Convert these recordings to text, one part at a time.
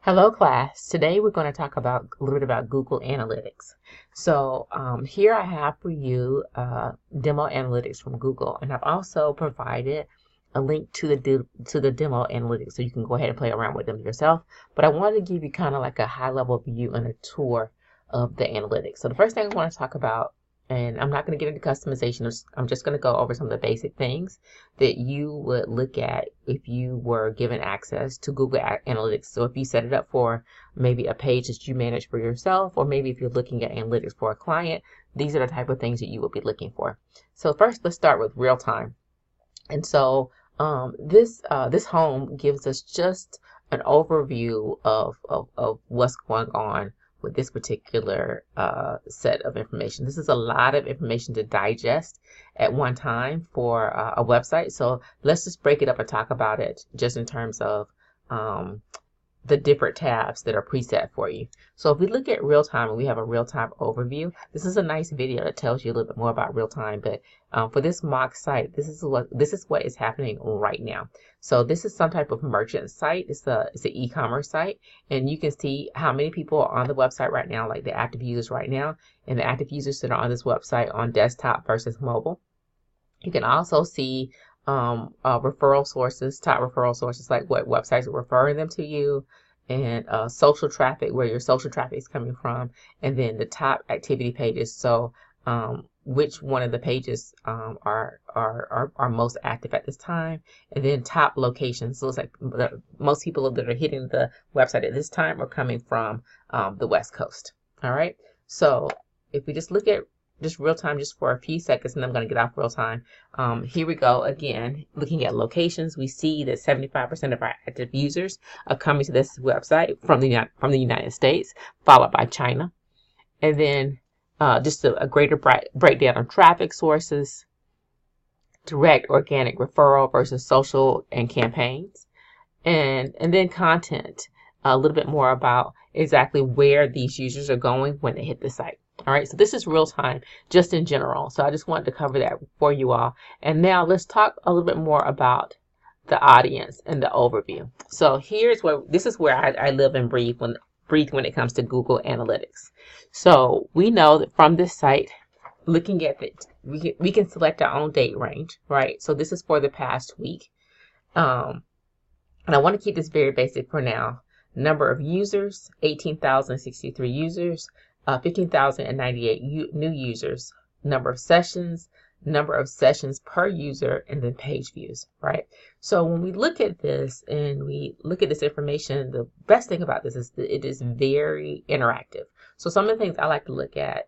Hello class. Today we're going to talk about a little bit about Google Analytics. So here I have for you demo analytics from Google, and I've also provided a link to the demo analytics so you can go ahead and play around with them yourself. But I wanted to give you kind of like a high level view and a tour of the analytics. So the first thing I want to talk about, and I'm not going to get into customization, I'm just going to go over some of the basic things that you would look at if you were given access to Google Analytics. So if you set it up for maybe a page that you manage for yourself, or maybe if you're looking at analytics for a client, these are the type of things that you will be looking for. So first, let's start with real time. And so this home gives us just an overview of what's going on with this particular set of information. This is a lot of information to digest at one time for a website. So let's just break it up and talk about it just in terms of the different tabs that are preset for you. So if we look at real time and we have a real time overview, this is a nice video that tells you a little bit more about real time. But for this mock site, this is what is happening right now. So this is some type of merchant site. It's an e-commerce site, and you can see how many people are on the website right now, like the active users right now, and the active users that are on this website on desktop versus mobile. You can also see referral sources, top referral sources, like what websites are referring them to you, and social traffic, where your social traffic is coming from, and then the top activity pages. So which one of the pages are most active at this time, and then top locations. So it's like most people that are hitting the website at this time are coming from the West Coast. All right. So if we just look at just real time just for a few seconds, and I'm going to get off real time. Here we go again, looking at locations. We see that 75% of our active users are coming to this website from the United States, followed by China. And then just a greater breakdown of traffic sources, direct organic referral versus social and campaigns, and then content, a little bit more about exactly where these users are going when they hit the site. All right, so this is real time just in general. So I just wanted to cover that for you all. And now let's talk a little bit more about the audience and the overview. So this is where I live and breathe when it comes to Google Analytics. So we know that from this site, looking at it, we can select our own date range, right? So this is for the past week. And I want to keep this very basic for now. Number of users, 18,063 users. 15,098 new users, number of sessions per user, and then page views, right? So when we look at this and we look at this information, the best thing about this is that it is very interactive. So some of the things I like to look at,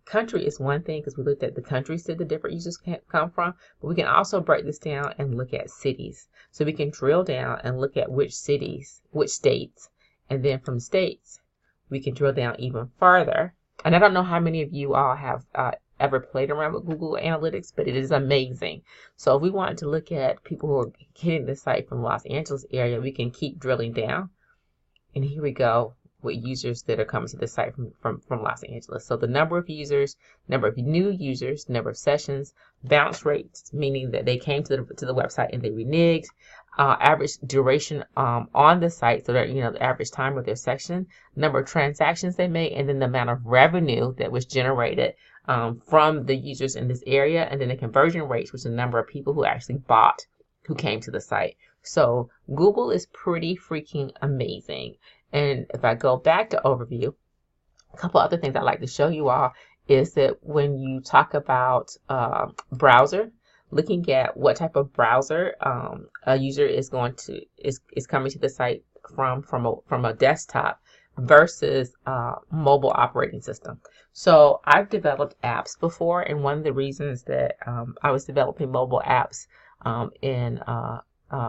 country is one thing, because we looked at the countries that the different users can come from, but we can also break this down and look at cities. So we can drill down and look at which cities, which states, and then from states, we can drill down even further. And I don't know how many of you all have ever played around with Google Analytics, but it is amazing. So if we wanted to look at people who are hitting the site from Los Angeles area, we can keep drilling down. And here we go with users that are coming to the site from Los Angeles. So the number of users, number of new users, number of sessions, bounce rates, meaning that they came to the website and they reneged, average duration on the site, so that the average time of their session, number of transactions they made, and then the amount of revenue that was generated from the users in this area, and then the conversion rates, which is the number of people who actually bought, who came to the site. So Google is pretty freaking amazing. And if I go back to overview, a couple other things I'd like to show you all is that when you talk about browser, looking at what type of browser a user is coming to the site from a desktop versus mobile operating system. So I've developed apps before, and one of the reasons that I was developing mobile apps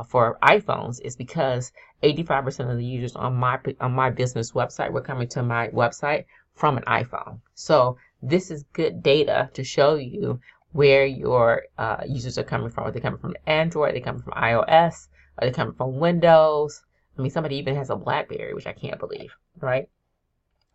for iPhones is because 85% of the users on my business website were coming to my website from an iPhone. So this is good data to show you where your users are coming from. Are they coming from Android? Are they coming from iOS? Are they coming from Windows? I mean, somebody even has a BlackBerry, which I can't believe, right?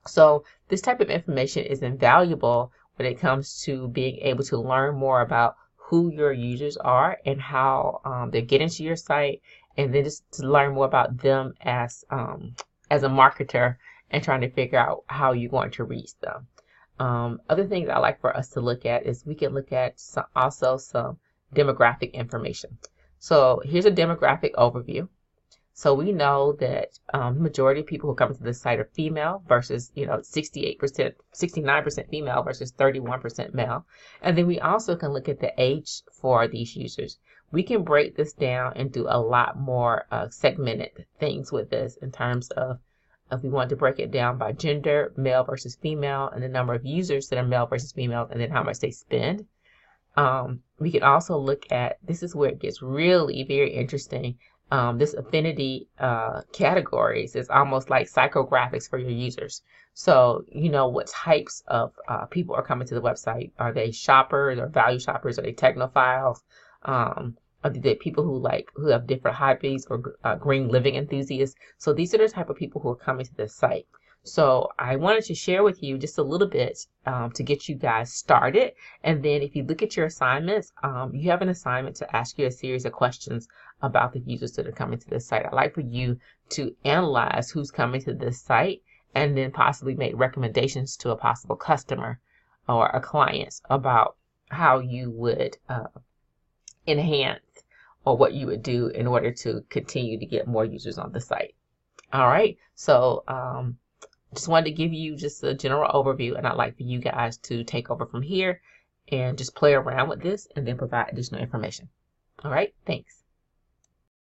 So this type of information is invaluable when it comes to being able to learn more about who your users are and how they're getting to your site, and then just to learn more about them as a marketer and trying to figure out how you're going to reach them. Other things I like for us to look at is we can look at also some demographic information. So here's a demographic overview. So we know that the majority of people who come to this site are female versus, 68%, 69% female versus 31% male. And then we also can look at the age for these users. We can break this down and do a lot more segmented things with this in terms of if we want to break it down by gender, male versus female, and the number of users that are male versus female, and then how much they spend. We can also look at, this is where it gets really very interesting. This affinity categories is almost like psychographics for your users. So you know what types of people are coming to the website. Are they shoppers or value shoppers? Are they technophiles? Are they people who have different hobbies or green living enthusiasts? So these are the type of people who are coming to this site. So I wanted to share with you just a little bit to get you guys started. And then if you look at your assignments, you have an assignment to ask you a series of questions about the users that are coming to this site. I'd like for you to analyze who's coming to this site and then possibly make recommendations to a possible customer or a client about how you would enhance or what you would do in order to continue to get more users on the site. All right. So just wanted to give you just a general overview, and I'd like for you guys to take over from here and just play around with this and then provide additional information. All right. Thanks.